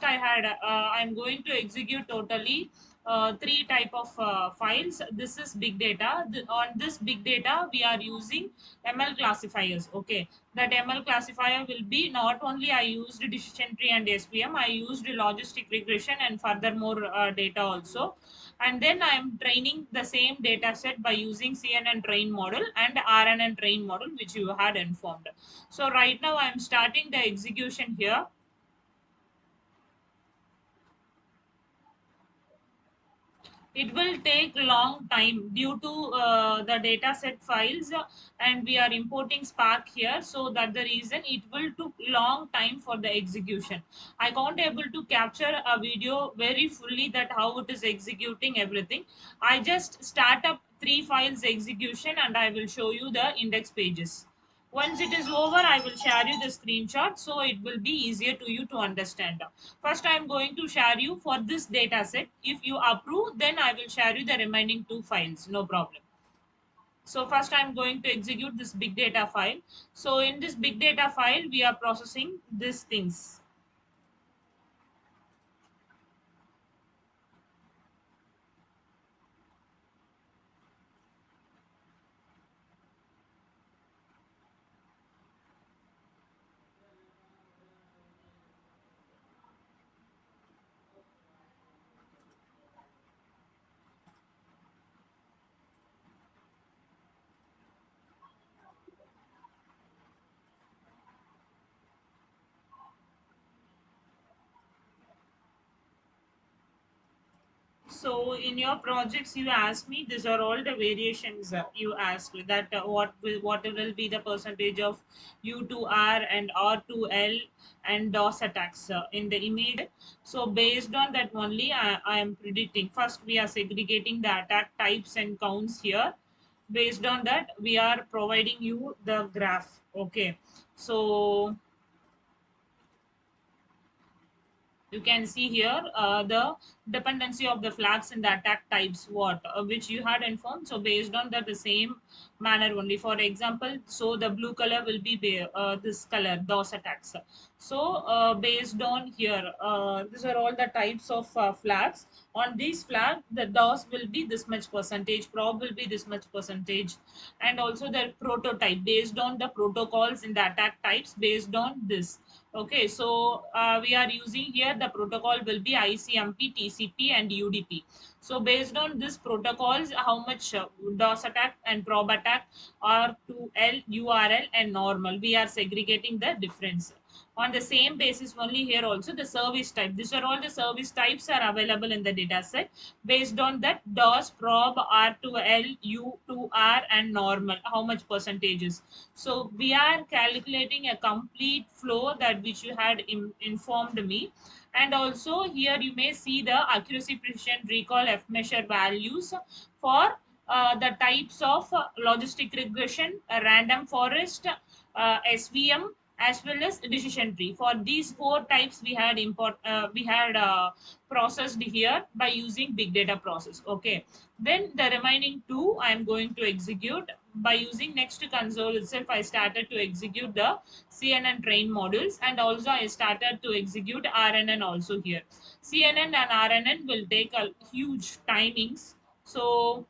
I'm going to execute totally three type of files. This is big data. On this big data, we are using ML classifiers. Okay, that ML classifier will be not only I used decision tree and SVM, I used logistic regression and furthermore data also. And then I am training the same data set by using CNN train model and RNN train model, which you had informed. So right now I am starting the execution here. It will take long time due to the data set files, and we are importing Spark here, so that the reason it will took long time for the execution. I can't able to capture a video very fully that how it is executing everything. I just start up three files execution and I will show you the index pages. Once it is over, I will share you the screenshot so it will be easier to you to understand. First, I am going to share you for this data set. If you approve, then I will share you the remaining two files. No problem. So first, I am going to execute this big data file. So in this big data file, we are processing these things. So in your projects, you asked me these are all the variations you asked that what will be the percentage of U to R and R to L and DOS attacks in the image. So based on that only, I am predicting. First, we are segregating the attack types and counts here. Based on that, we are providing you the graph. Okay, so you can see here the dependency of the flags and the attack types what which you had informed. So based on that, the same manner only. For example, so the blue color will be this color DOS attacks. So based on here, these are all the types of flags. On these flag, the DOS will be this much percentage, prob will be this much percentage, and also the prototype based on the protocols in the attack types based on this. Okay, so we are using here the protocol will be ICMP, TCP, and UDP. So based on this protocols, how much DOS attack and probe attack are to L, URL, and normal. We are segregating the difference. On the same basis only here also the service type. These are all the service types are available in the data set. Based on that DOS, probe, R to L, U to R, and normal, how much percentages. So we are calculating a complete flow that which you had informed me. And also here you may see the accuracy, precision, recall, F measure values for the types of logistic regression, random forest, SVM, as well as decision tree. For these four types, we had processed here by using big data process. Okay, then the remaining two I am going to execute by using next console itself. I started to execute the CNN train modules, and also I started to execute RNN also here. CNN and RNN will take a huge timings. So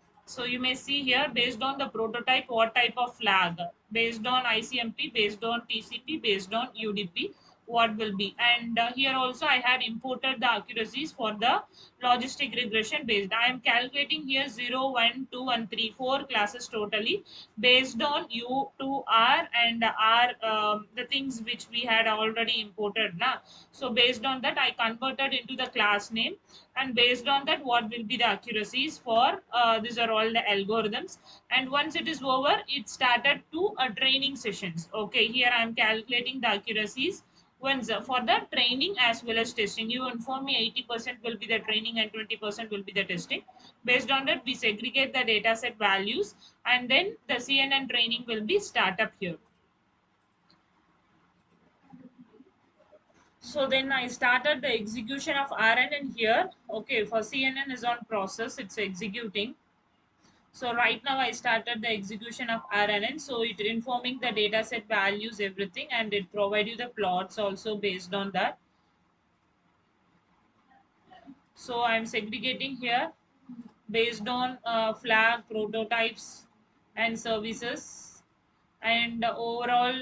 you may see here based on the prototype what type of flag, based on ICMP, based on TCP, based on UDP, what will be. And here also I had imported the accuracies for the logistic regression based. I am calculating here 0, 1, 2, and 3, 4 classes totally based on U to R and R, the things which we had already imported. Na? So based on that, I converted into the class name, and based on that, what will be the accuracies for these are all the algorithms. And once it is over, it started to training sessions. Okay, here I am calculating the accuracies once for the training as well as testing. You inform me 80% will be the training and 20% will be the testing. Based on that, we segregate the dataset values, and then the CNN training will be startup here. So then I started the execution of RNN here. Okay, for CNN is on process, it's executing. So right now I started the execution of RNN. So it informing the dataset values, everything, and it provide you the plots also based on that. So I'm segregating here based on flag prototypes and services, and overall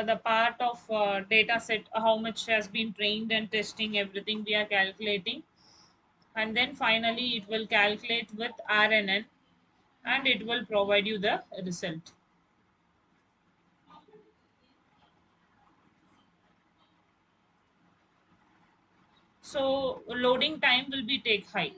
the part of data set, how much has been trained and testing, everything we are calculating. And then finally it will calculate with RNN, and it will provide you the result. So loading time will be take high.